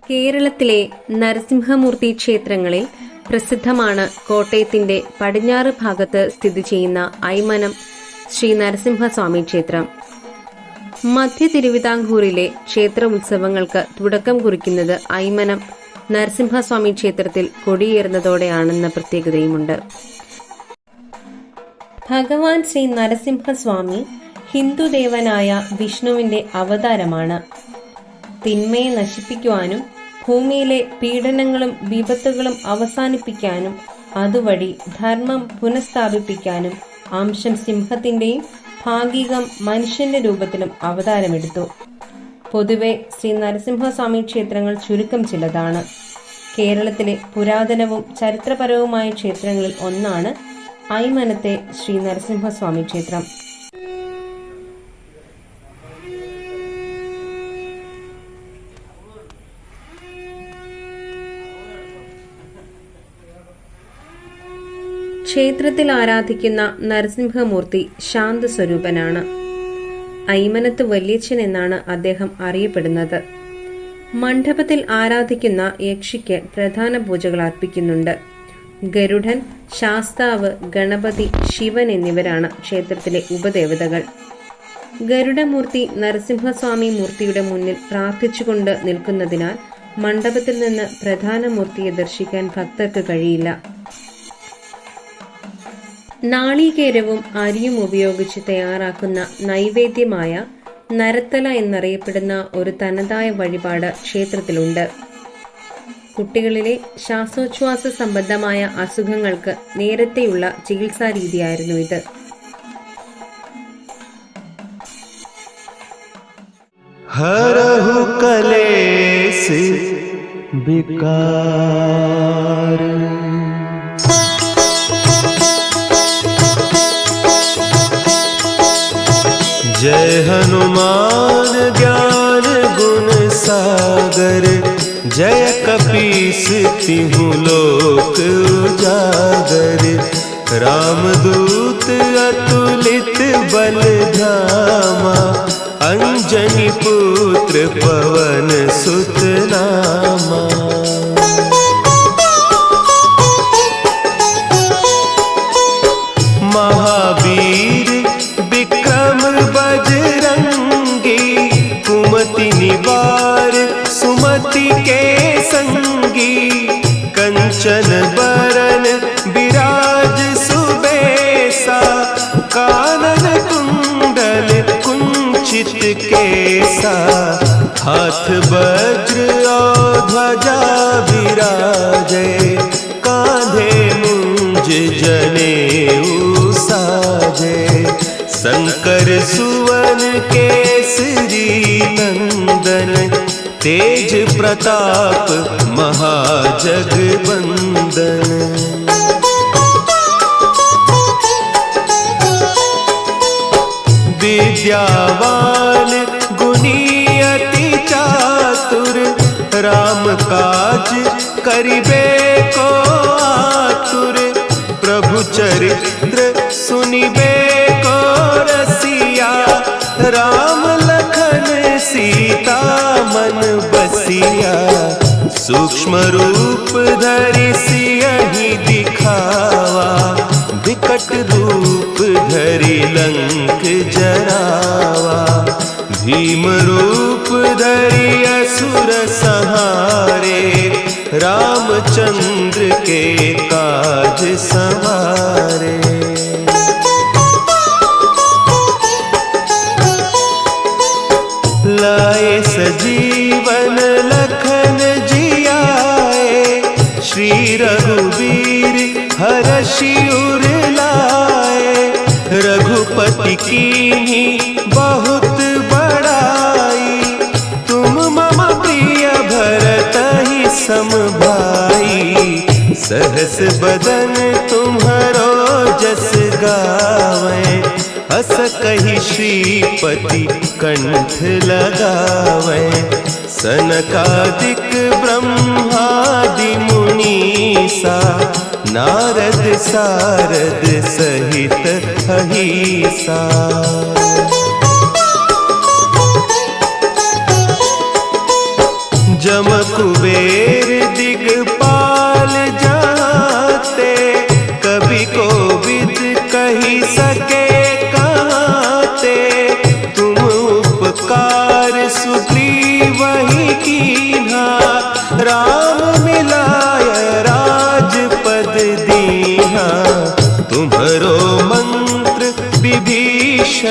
കേരളത്തിലെ നരസിംഹമൂർത്തി ക്ഷേത്രങ്ങളിൽ പ്രസിദ്ധമാണ് കോട്ടയത്തിന്റെ പടിഞ്ഞാറ് ഭാഗത്ത് സ്ഥിതി ചെയ്യുന്ന ഐമനം ശ്രീ നരസിംഹസ്വാമി ക്ഷേത്രം. മധ്യ തിരുവിതാംകൂറിലെ ക്ഷേത്ര ഉത്സവങ്ങൾക്ക് തുടക്കം കുറിക്കുന്നത് ഐമനം നരസിംഹസ്വാമി ക്ഷേത്രത്തിൽ കൊടിയേറുന്നതോടെയാണെന്ന പ്രത്യേകതയുമുണ്ട്. ഭഗവാൻ ശ്രീ നരസിംഹസ്വാമി ഹിന്ദുദേവനായ വിഷ്ണുവിന്റെ അവതാരമാണ്. തിന്മയെ നശിപ്പിക്കുവാനും ഭൂമിയിലെ പീഡനങ്ങളും വിപത്തുകളും അവസാനിപ്പിക്കാനും അതുവഴി ധർമ്മം പുനഃസ്ഥാപിപ്പിക്കാനും അംശം സിംഹത്തിന്റെയും ഭാഗികം മനുഷ്യന്റെ രൂപത്തിലും അവതാരമെടുത്തു. പൊതുവെ ശ്രീ നരസിംഹസ്വാമി ക്ഷേത്രങ്ങൾ ചുരുക്കം ചിലതാണ്. കേരളത്തിലെ പുരാതനവും ചരിത്രപരവുമായ ക്ഷേത്രങ്ങളിൽ ഒന്നാണ് ഐമനത്തെ ശ്രീ നരസിംഹസ്വാമി ക്ഷേത്രം. ക്ഷേത്രത്തിൽ ആരാധിക്കുന്ന നരസിംഹമൂർത്തി ശാന്തസ്വരൂപനാണ്. ഐമനത്ത് വല്യച്ഛൻ എന്നാണ് അദ്ദേഹം അറിയപ്പെടുന്നത്. മണ്ഡപത്തിൽ ആരാധിക്കുന്ന യക്ഷിക്ക് പ്രധാന പൂജകൾ അർപ്പിക്കുന്നുണ്ട്. ഗരുഡൻ, ശാസ്താവ്, ഗണപതി, ശിവൻ എന്നിവരാണ് ക്ഷേത്രത്തിലെ ഉപദേവതകൾ. ഗരുഡമൂർത്തി നരസിംഹസ്വാമി മൂർത്തിയുടെ മുന്നിൽ പ്രാർത്ഥിച്ചുകൊണ്ട് നിൽക്കുന്നതിനാൽ മണ്ഡപത്തിൽ നിന്ന് പ്രധാന മൂർത്തിയെ ദർശിക്കാൻ ഭക്തർക്ക് കഴിയില്ല. നാളികേരവും അരിയും ഉപയോഗിച്ച് തയ്യാറാക്കുന്ന നൈവേദ്യമായ നരത്തല എന്നറിയപ്പെടുന്ന ഒരു തനതായ വഴിപാട് ക്ഷേത്രത്തിലുണ്ട്. കുട്ടികളിലെ ശ്വാസോച്ഛ്വാസ സംബന്ധമായ അസുഖങ്ങൾക്ക് നേരത്തെയുള്ള ചികിത്സാ രീതിയായിരുന്നു ഇത്. ഹരഹു കലേശ വികാര जय हनुमान ज्ञान गुण सागर जय कपीस तिहु लोक उजागर रामदूत अतुलित बल धामा अंजनी पुत्र पवन सुत नामा महावीर विक्रम बजरंगी कुमति निवार सुमति के संगी कंचन बरन विराज सुबेसा कानन कुंडल कुंचित केसा हाथ वज्र और ध्वजा विराजे कांधे मुंज जनेऊ साजे शंकर सुवन केसरी नंदन तेज प्रताप महाजगबंदन विद्यावान गुणी अति चातुर राम काज करिबे को आतुर प्रभु चरित्र सुनिबे को रसिया राम लखन सीता मन बसिया सूक्ष्म रूप धरि सियहि दिखावा विकट रूप धरि लंक जरावा भीम रूप धरि असुर संहारे रामचंद्र के काज संवारे लाए सजीवन लखन जियाए श्री रघुवीर हरषि उर लाए रघुपति कीन्ही बहुत बड़ाई तुम मम प्रिय भरतहि सम भाई सहस बदन तुम्हरो जस गावे हस कहि श्रीपति कंठ लगावे सनकादिक ब्रह्मादि मुनीसा नारद सारद सहित अहिसा जम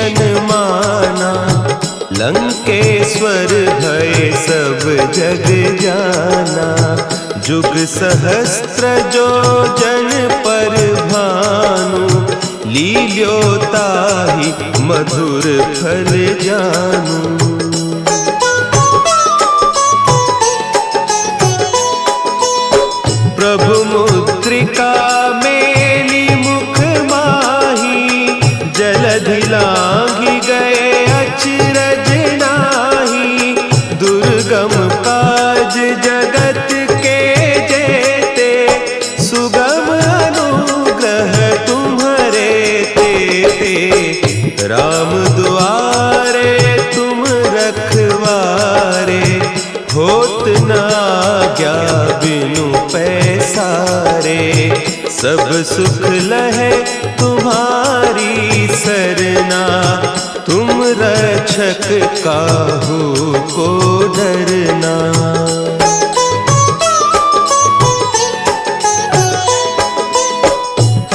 विभीषण माना, लंकेश्वर भय सब जग जाना। जुग सहस्त्र जो जन पर भानु, लील्यो ताहि मधुर फल जानू। प्रभु मुद्रिका मेली मुख माही, जलधि लांघि गए अचरज नाही। दुर्गम काज जगत के जेते, सुगम अनुग्रह तुम्हारे तेते। राम दुआरे तुम रखवारे, होत न आज्ञा बिनु पैसारे। सब सुख लहे तुम्हारी सरना, तुम रक्षक काहू को डरना।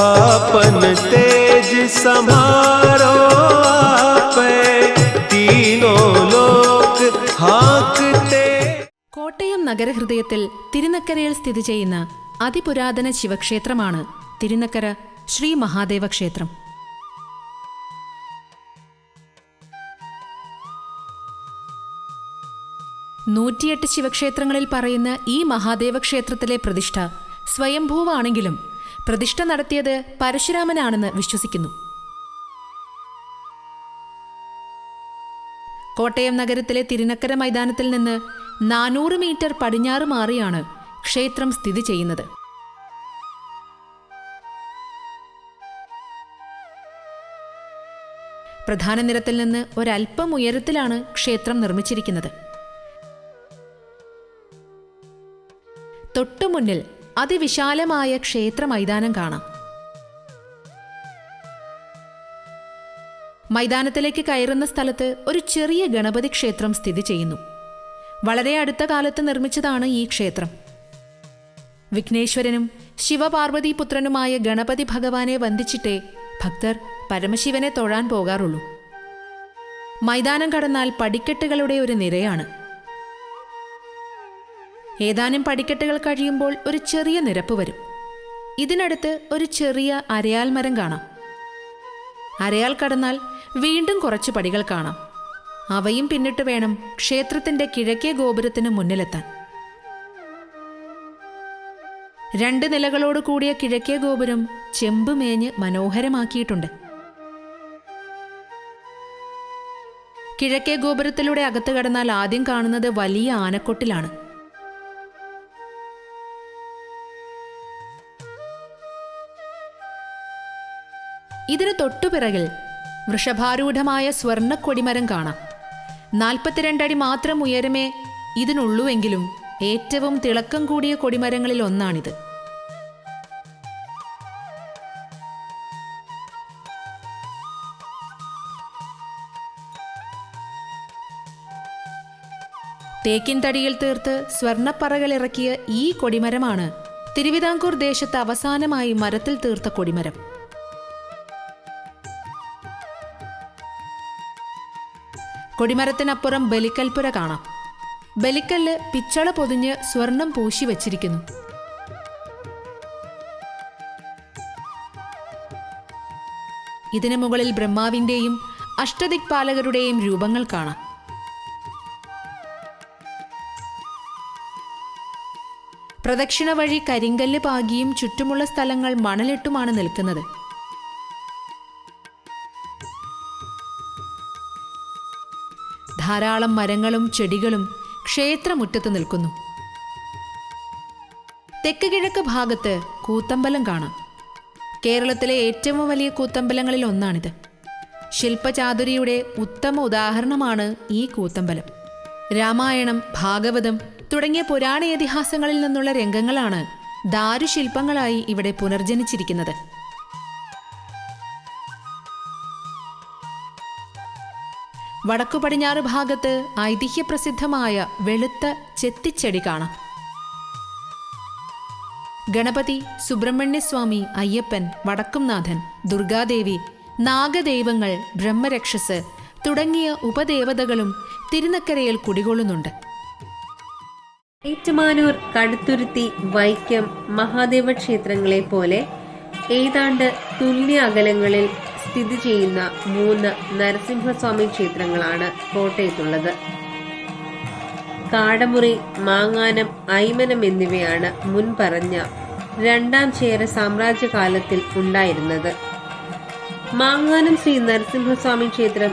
आपन तेज समारो आपे, तीनों लोक हाँकते। കോട്ടയം നഗരഹൃദയത്തിൽ തിരുനക്കരയിൽ സ്ഥിതി ചെയ്യുന്ന അതിപുരാതന ശിവക്ഷേത്രമാണ് തിരുനക്കര ശ്രീ മഹാദേവ ക്ഷേത്രം. നൂറ്റിയെട്ട് ശിവക്ഷേത്രങ്ങളിൽ പറയുന്ന ഈ മഹാദേവ ക്ഷേത്രത്തിലെ പ്രതിഷ്ഠ സ്വയംഭൂവാണെങ്കിലും പ്രതിഷ്ഠ നടത്തിയത് പരശുരാമനാണെന്ന് വിശ്വസിക്കുന്നു. കോട്ടയം നഗരത്തിലെ തിരുനക്കര മൈതാനത്തിൽ നിന്ന് 400 മീറ്റർ പടിഞ്ഞാറ് മാറിയാണ് ക്ഷേത്രം സ്ഥിതി ചെയ്യുന്നത്. പ്രധാന നിരത്തിൽ നിന്ന് ഒരൽപ്പം ഉയരത്തിലാണ് ക്ഷേത്രം നിർമ്മിച്ചിരിക്കുന്നത്. തൊട്ടുമുന്നിൽ അതിവിശാലമായ ക്ഷേത്ര മൈതാനം കാണാം. മൈതാനത്തിലേക്ക് കയറുന്ന സ്ഥലത്ത് ഒരു ചെറിയ ഗണപതി ക്ഷേത്രം സ്ഥിതി ചെയ്യുന്നു. വളരെ അടുത്ത കാലത്ത് നിർമ്മിച്ചതാണ് ഈ ക്ഷേത്രം. വിഘ്നേശ്വരനും ശിവപാർവതി പുത്രനുമായ ഗണപതി ഭഗവാനെ വന്ദിച്ചിട്ടേ ഭക്തർ പരമശിവനെ തൊഴാൻ പോകാറുള്ളൂ. മൈതാനം കടന്നാൽ പടിക്കെട്ടുകളുടെ ഒരു നിരയാണ്. ഏതാനും പടിക്കെട്ടുകൾ കഴിയുമ്പോൾ ഒരു ചെറിയ നിരപ്പ് വരും. ഇതിനടുത്ത് ഒരു ചെറിയ അരയാൽ മരം കാണാം. അരയാൽ കടന്നാൽ വീണ്ടും കുറച്ച് പടികൾ കാണാം. അവയും പിന്നിട്ട് വേണം ക്ഷേത്രത്തിന്റെ കിഴക്കേ ഗോപുരത്തിന് മുന്നിലെത്താൻ. 2 നിലകളോട് കൂടിയ കിഴക്കേ ഗോപുരം ചെമ്പ് മേഞ്ഞ് മനോഹരമാക്കിയിട്ടുണ്ട്. കിഴക്കേ ഗോപുരത്തിലൂടെ അകത്ത് കടന്നാൽ ആദ്യം കാണുന്നത് വലിയ ആനക്കൊട്ടിലാണ്. ഇതിന് തൊട്ടുപിറകിൽ വൃഷഭാരൂഢമായ സ്വർണ്ണ കൊടിമരം കാണാം. 42 അടി മാത്രം ഉയരമേ ഇതിനുള്ളൂവെങ്കിലും ഏറ്റവും തിളക്കം കൂടിയ കൊടിമരങ്ങളിൽ ഒന്നാണിത്. തേക്കിൻ തടിയിൽ തീർത്ത് സ്വർണ്ണപ്പറകളിറക്കിയ ഈ കൊടിമരമാണ് തിരുവിതാംകൂർ ദേശത്ത് അവസാനമായി മരത്തിൽ തീർത്ത കൊടിമരം. കൊടിമരത്തിനപ്പുറം ബലിക്കൽപ്പുര കാണാം. ബലിക്കല്ല് പിച്ചള പൊതിഞ്ഞ് സ്വർണം പൂശി വച്ചിരിക്കുന്നു. ഇതിനു മുകളിൽ ബ്രഹ്മാവിന്റെയും അഷ്ടദിക്പാലകരുടെയും രൂപങ്ങൾ കാണാം. പ്രദക്ഷിണ വഴി കരിങ്കല്ല് പാകിയും ചുറ്റുമുള്ള സ്ഥലങ്ങൾ മണലിട്ടുമാണ് നിൽക്കുന്നത്. ധാരാളം മരങ്ങളും ചെടികളും ക്ഷേത്രമുറ്റത്ത് നിൽക്കുന്നു. തെക്ക് കിഴക്ക് ഭാഗത്ത് കൂത്തമ്പലം കാണാം. കേരളത്തിലെ ഏറ്റവും വലിയ കൂത്തമ്പലങ്ങളിൽ ഒന്നാണിത്. ശില്പചാതുരിയുടെ ഉത്തമ ഉദാഹരണമാണ് ഈ കൂത്തമ്പലം. രാമായണം, ഭാഗവതം തുടങ്ങിയ പുരാണ ഇതിഹാസങ്ങളിൽ നിന്നുള്ള രംഗങ്ങളാണ് ദാരുശില്പങ്ങളായി ഇവിടെ പുനർജനിച്ചിരിക്കുന്നത്. വടക്കു പടിഞ്ഞാറ് ഭാഗത്ത് ഐതിഹ്യപ്രസിദ്ധമായ വെളുത്ത ചെത്തിച്ചെടി കാണാം. ഗണപതി, സുബ്രഹ്മണ്യസ്വാമി, അയ്യപ്പൻ, വടക്കുംനാഥൻ, ദുർഗാദേവി, നാഗദൈവങ്ങൾ, ബ്രഹ്മരക്ഷസ് തുടങ്ങിയ ഉപദേവതകളും തിരുനക്കരയിൽ കുടികൊള്ളുന്നുണ്ട്. ഏറ്റുമാനൂർ, കടുത്തുരുത്തി, വൈക്കം, മഹാദേവ ക്ഷേത്രങ്ങളെ പോലെ ഏതാണ്ട് തുല്യ അകലങ്ങളിൽ സ്ഥിതി ചെയ്യുന്ന 3 നരസിംഹസ്വാമി ക്ഷേത്രങ്ങളാണ് കോട്ടയത്തുള്ളത്. കാടമുറി, മാങ്ങാനം, ഐമനം എന്നിവയാണ് മുൻപറഞ്ഞ 2ാം ചേര സാമ്രാജ്യകാലത്തിൽ ഉണ്ടായിരുന്നത്. മാങ്ങാനം ശ്രീ നരസിംഹസ്വാമി ക്ഷേത്രം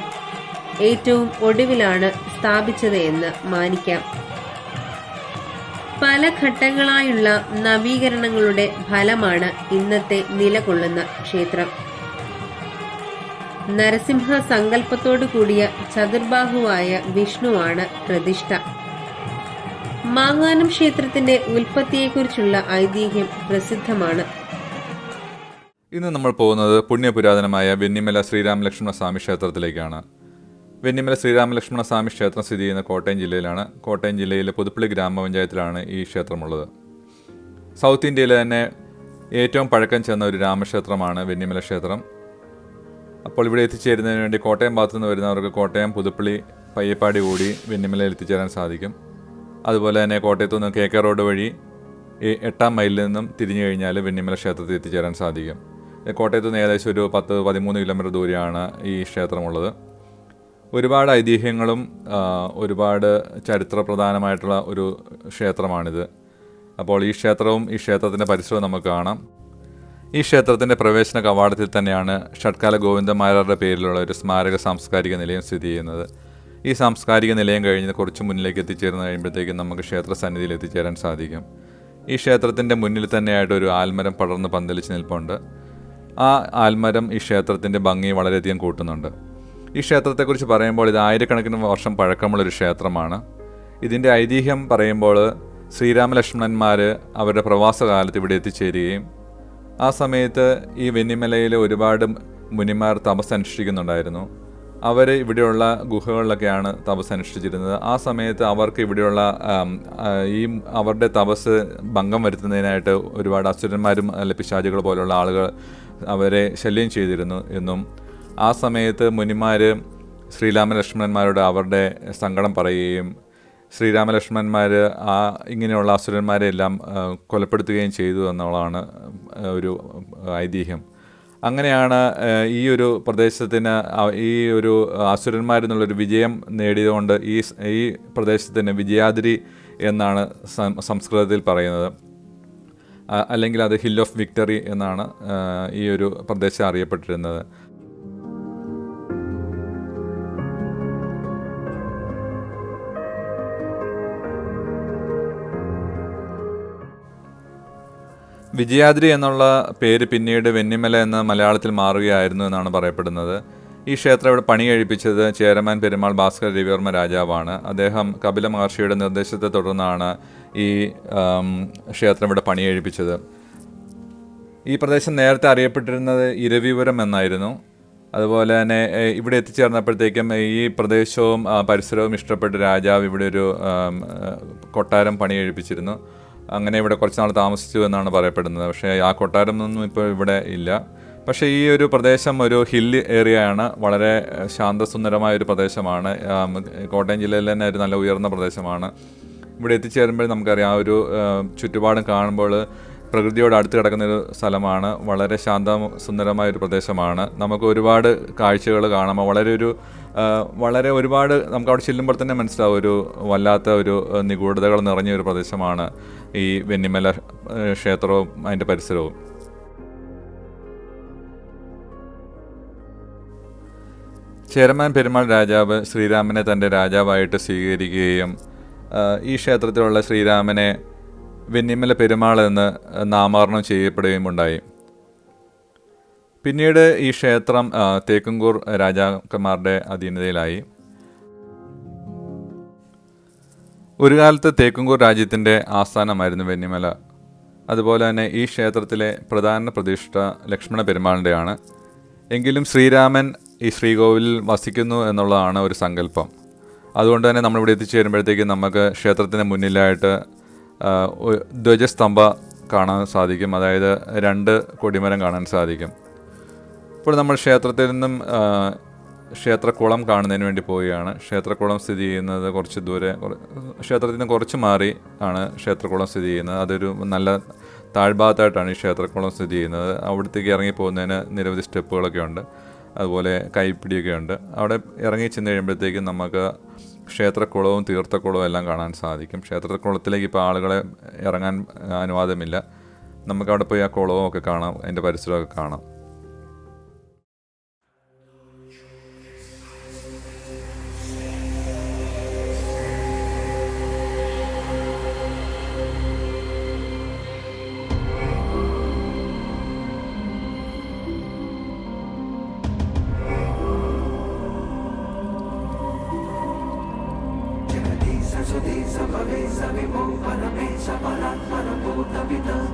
ഏറ്റവും ഒടുവിലാണ് സ്ഥാപിച്ചത് എന്ന് മാനിക്കാം. പല ഘട്ടങ്ങളായുള്ള നവീകരണങ്ങളുടെ ഫലമാണ് ഇന്നത്തെ നിലകൊള്ളുന്ന ക്ഷേത്രം. നരസിംഹ സങ്കല്പത്തോടു കൂടിയ ചതുർബാഹുവായ വിഷ്ണുവാണ് പ്രതിഷ്ഠ. മാങ്ങാനം ക്ഷേത്രത്തിന്റെ ഉൽപ്പത്തിയെക്കുറിച്ചുള്ള ഐതിഹ്യം പ്രസിദ്ധമാണ്. ഇന്ന് നമ്മൾ പോകുന്നത് പുണ്യപുരാതനമായ വെന്നിമല ശ്രീരാമലക്ഷ്മണ സ്വാമി ക്ഷേത്രത്തിലേക്കാണ്. വെന്നിമല ശ്രീരാമലക്ഷ്മണ സ്വാമി ക്ഷേത്രം സ്ഥിതി ചെയ്യുന്ന കോട്ടയം ജില്ലയിലാണ്. കോട്ടയം ജില്ലയിലെ പുതുപ്പള്ളി ഗ്രാമപഞ്ചായത്തിലാണ് ഈ ക്ഷേത്രമുള്ളത്. സൗത്ത് ഇന്ത്യയിലെ തന്നെ ഏറ്റവും പഴക്കം ചെന്ന ഒരു രാമക്ഷേത്രമാണ് വെന്നിമല ക്ഷേത്രം. അപ്പോൾ ഇവിടെ എത്തിച്ചേരുന്നതിന് വേണ്ടി കോട്ടയം ഭാഗത്തു നിന്ന് വരുന്നവർക്ക് കോട്ടയം, പുതുപ്പള്ളി, പയ്യപ്പാടി കൂടി വെന്നിമലയിൽ എത്തിച്ചേരാൻ സാധിക്കും. അതുപോലെ തന്നെ കോട്ടയത്തു നിന്ന് KK റോഡ് വഴി 8ാം മൈലിൽ നിന്നും തിരിഞ്ഞു കഴിഞ്ഞാൽ വെന്നിമല ക്ഷേത്രത്തിൽ എത്തിച്ചേരാൻ സാധിക്കും. കോട്ടയത്തു നിന്ന് ഏകദേശം ഒരു 10-13 കിലോമീറ്റർ ദൂരെയാണ് ഈ ക്ഷേത്രമുള്ളത്. ഒരുപാട് ഐതിഹ്യങ്ങളും ഒരുപാട് ചരിത്രപ്രധാനമായിട്ടുള്ള ഒരു ക്ഷേത്രമാണിത്. അപ്പോൾ ഈ ക്ഷേത്രവും ഈ ക്ഷേത്രത്തിൻ്റെ പരിസരവും നമുക്ക് കാണാം. ഈ ക്ഷേത്രത്തിൻ്റെ പ്രവേശന കവാടത്തിൽ തന്നെയാണ് ഷഡ്കാല ഗോവിന്ദമാരാരുടെ പേരിലുള്ള ഒരു സ്മാരക സാംസ്കാരിക നിലയം സ്ഥിതി ചെയ്യുന്നത്. ഈ സാംസ്കാരിക നിലയം കഴിഞ്ഞ് കുറച്ച് മുന്നിലേക്ക് എത്തിച്ചേർന്ന് കഴിയുമ്പോഴത്തേക്കും നമുക്ക് ക്ഷേത്ര സന്നിധിയിൽ എത്തിച്ചേരാൻ സാധിക്കും. ഈ ക്ഷേത്രത്തിൻ്റെ മുന്നിൽ തന്നെയായിട്ട് ഒരു ആൽമരം പടർന്ന് പന്തലിച്ച് നിൽപ്പുണ്ട്. ആ ആൽമരം ഈ ക്ഷേത്രത്തിൻ്റെ ഭംഗി വളരെയധികം കൂട്ടുന്നുണ്ട്. ഈ ക്ഷേത്രത്തെക്കുറിച്ച് പറയുമ്പോൾ ഇത് ആയിരക്കണക്കിന് വർഷം പഴക്കമുള്ളൊരു ക്ഷേത്രമാണ്. ഇതിൻ്റെ ഐതിഹ്യം പറയുമ്പോൾ ശ്രീരാമലക്ഷ്മണന്മാർ അവരുടെ പ്രവാസകാലത്ത് ഇവിടെ എത്തിച്ചേരുകയും ആ സമയത്ത് ഈ വെന്നിമലയിൽ ഒരുപാട് മുനിമാർ തപസ് അനുഷ്ഠിക്കുന്നുണ്ടായിരുന്നു. അവർ ഇവിടെയുള്ള ഗുഹകളിലൊക്കെയാണ് തപസ് അനുഷ്ഠിച്ചിരുന്നത്. ആ സമയത്ത് അവർക്ക് ഇവിടെയുള്ള അവരുടെ തപസ് ഭംഗം വരുത്തുന്നതിനായിട്ട് ഒരുപാട് അസുരന്മാരും പിശാചുകൾ പോലുള്ള ആളുകൾ അവരെ ശല്യം ചെയ്തിരുന്നു എന്നും ആ സമയത്ത് മുനിമാർ ശ്രീരാമലക്ഷ്മണന്മാരോട് അവരുടെ സങ്കടം പറയുകയും ശ്രീരാമലക്ഷ്മണന്മാർ ഇങ്ങനെയുള്ള അസുരന്മാരെ എല്ലാം കൊലപ്പെടുത്തുകയും ചെയ്തു എന്നുള്ളതാണ് ഒരു ഐതിഹ്യം. അങ്ങനെയാണ് ഈ ഒരു പ്രദേശത്തിന് ഈ ഒരു അസുരന്മാരെന്നുള്ളൊരു വിജയം നേടിയതുകൊണ്ട് ഈ പ്രദേശത്തിന് വിജയാദ്രി എന്നാണ് സംസ്കൃതത്തിൽ പറയുന്നത്. അല്ലെങ്കിൽ അത് ഹിൽ ഓഫ് വിക്ടറി എന്നാണ് ഈ ഒരു പ്രദേശം അറിയപ്പെട്ടിരുന്നത്. വിജയാദ്രി എന്നുള്ള പേര് പിന്നീട് വെന്നിമല എന്ന മലയാളത്തിൽ മാറുകയായിരുന്നു എന്നാണ് പറയപ്പെടുന്നത്. ഈ ക്ഷേത്രം ഇവിടെ പണി കഴിപ്പിച്ചത് ചേരമാൻ പെരുമാൾ ഭാസ്കര രവിവർമ്മ രാജാവാണ്. അദ്ദേഹം കപില മഹർഷിയുടെ നിർദ്ദേശത്തെ തുടർന്നാണ് ഈ ക്ഷേത്രം ഇവിടെ പണി കഴിപ്പിച്ചത്. ഈ പ്രദേശം നേരത്തെ അറിയപ്പെട്ടിരുന്നത് ഇരവിപുരം എന്നായിരുന്നു. അതുപോലെ തന്നെ ഇവിടെ എത്തിച്ചേർന്നപ്പോഴത്തേക്കും ഈ പ്രദേശവും പരിസരവും ഇഷ്ടപ്പെട്ട് രാജാവ് ഇവിടെ ഒരു കൊട്ടാരം പണി കഴിപ്പിച്ചിരുന്നു. അങ്ങനെ ഇവിടെ കുറച്ച് നാൾ താമസിച്ചു എന്നാണ് പറയപ്പെടുന്നത്. പക്ഷേ ആ കൊട്ടാരമൊന്നും ഇപ്പോൾ ഇവിടെ ഇല്ല. പക്ഷേ ഈ ഒരു പ്രദേശം ഒരു ഹിൽ ഏരിയയാണ്. വളരെ ശാന്തസുന്ദരമായൊരു പ്രദേശമാണ്. കോട്ടയം ജില്ലയിൽ തന്നെ ഒരു നല്ല ഉയർന്ന പ്രദേശമാണ്. ഇവിടെ എത്തിച്ചേരുമ്പോൾ നമുക്കറിയാം ആ ഒരു ചുറ്റുപാടും കാണുമ്പോൾ പ്രകൃതിയോട് അടുത്ത് കിടക്കുന്നൊരു സ്ഥലമാണ്. വളരെ സുന്ദരമായൊരു പ്രദേശമാണ്. നമുക്ക് ഒരുപാട് കാഴ്ചകൾ കാണാം. വളരെ ഒരുപാട് നമുക്ക് അവിടെ ചെല്ലുമ്പോൾ തന്നെ മനസ്സിലാവും ഒരു വല്ലാത്ത ഒരു നിഗൂഢതകൾ നിറഞ്ഞ ഒരു പ്രദേശമാണ് ഈ വെന്നിമല ക്ഷേത്രവും അതിൻ്റെ പരിസരവും. ചേരമാൻ പെരുമാൾ രാജാവ് ശ്രീരാമനെ തൻ്റെ രാജാവായിട്ട് സ്വീകരിക്കുകയും ഈ ക്ഷേത്രത്തിലുള്ള ശ്രീരാമനെ വെന്നിമല പെരുമാൾ എന്ന് നാമകരണം ചെയ്യപ്പെടുകയും ഉണ്ടായി. പിന്നീട് ഈ ക്ഷേത്രം തേക്കുംകൂർ രാജാക്കന്മാരുടെ അധീനതയിലായി. ഒരു കാലത്ത് തേക്കുംകൂർ രാജ്യത്തിൻ്റെ ആസ്ഥാനമായിരുന്നു വെന്നിമല. അതുപോലെ തന്നെ ഈ ക്ഷേത്രത്തിലെ പ്രധാന പ്രതിഷ്ഠ ലക്ഷ്മണ പെരുമാളിൻ്റെയാണ്. എങ്കിലും ശ്രീരാമൻ ഈ ശ്രീകോവിലിൽ വസിക്കുന്നു എന്നുള്ളതാണ് ഒരു സങ്കല്പം. അതുകൊണ്ട് തന്നെ നമ്മളിവിടെ എത്തിച്ചേരുമ്പോഴത്തേക്കും നമുക്ക് ക്ഷേത്രത്തിന് മുന്നിലായിട്ട് ധ്വജസ്തംഭ കാണാൻ സാധിക്കും. അതായത് 2 കൊടിമരം കാണാൻ സാധിക്കും. ഇപ്പോൾ നമ്മൾ ക്ഷേത്രത്തിൽ നിന്നും ക്ഷേത്രക്കുളം കാണുന്നതിന് വേണ്ടി പോവുകയാണ്. ക്ഷേത്രക്കുളം സ്ഥിതി ചെയ്യുന്നത് കുറച്ച് ദൂരെ, ക്ഷേത്രത്തിൽ നിന്ന് കുറച്ച് മാറി ആണ് ക്ഷേത്രക്കുളം സ്ഥിതി ചെയ്യുന്നത്. അതൊരു നല്ല താഴ്ഭാഗത്തായിട്ടാണ് ഈ ക്ഷേത്രക്കുളം സ്ഥിതി ചെയ്യുന്നത്. അവിടത്തേക്ക് ഇറങ്ങി പോകുന്നതിന് നിരവധി സ്റ്റെപ്പുകളൊക്കെ ഉണ്ട്, അതുപോലെ കൈപ്പിടിയൊക്കെ ഉണ്ട്. അവിടെ ഇറങ്ങി ചെന്ന് കഴിയുമ്പോഴത്തേക്കും നമുക്ക് ക്ഷേത്രക്കുളവും തീർത്ഥക്കുളവും എല്ലാം കാണാൻ സാധിക്കും. ക്ഷേത്രക്കുളത്തിലേക്ക് ഇപ്പോൾ ആളുകളെ ഇറങ്ങാൻ അനുവാദമില്ല. നമുക്കവിടെ പോയി ആ കുളവും ഒക്കെ കാണാം, അതിൻ്റെ പരിസരമൊക്കെ കാണാം.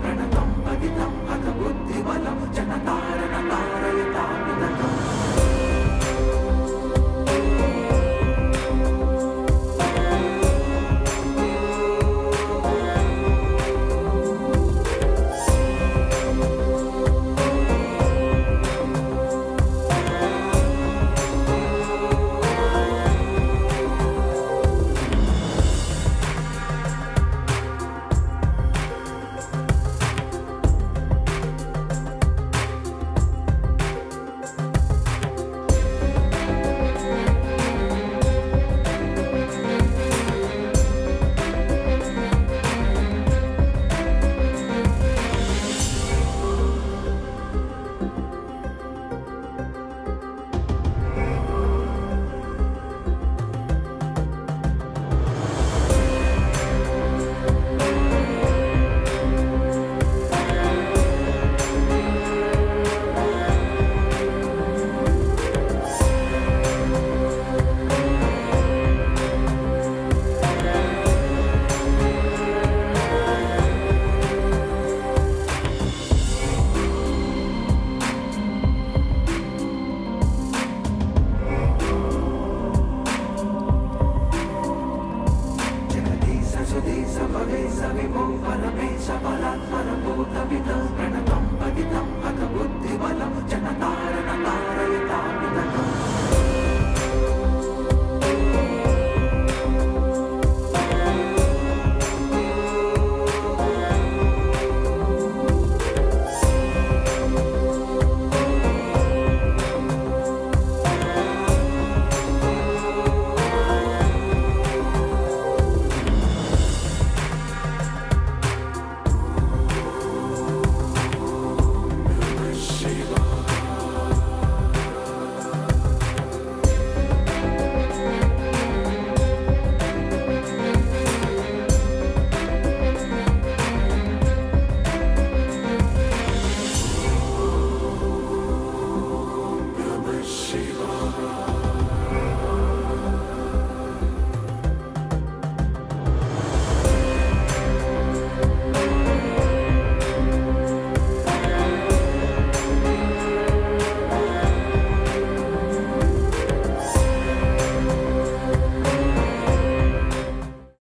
प्रणतं पतितं हत बुद्धिबलं जनतारणतारय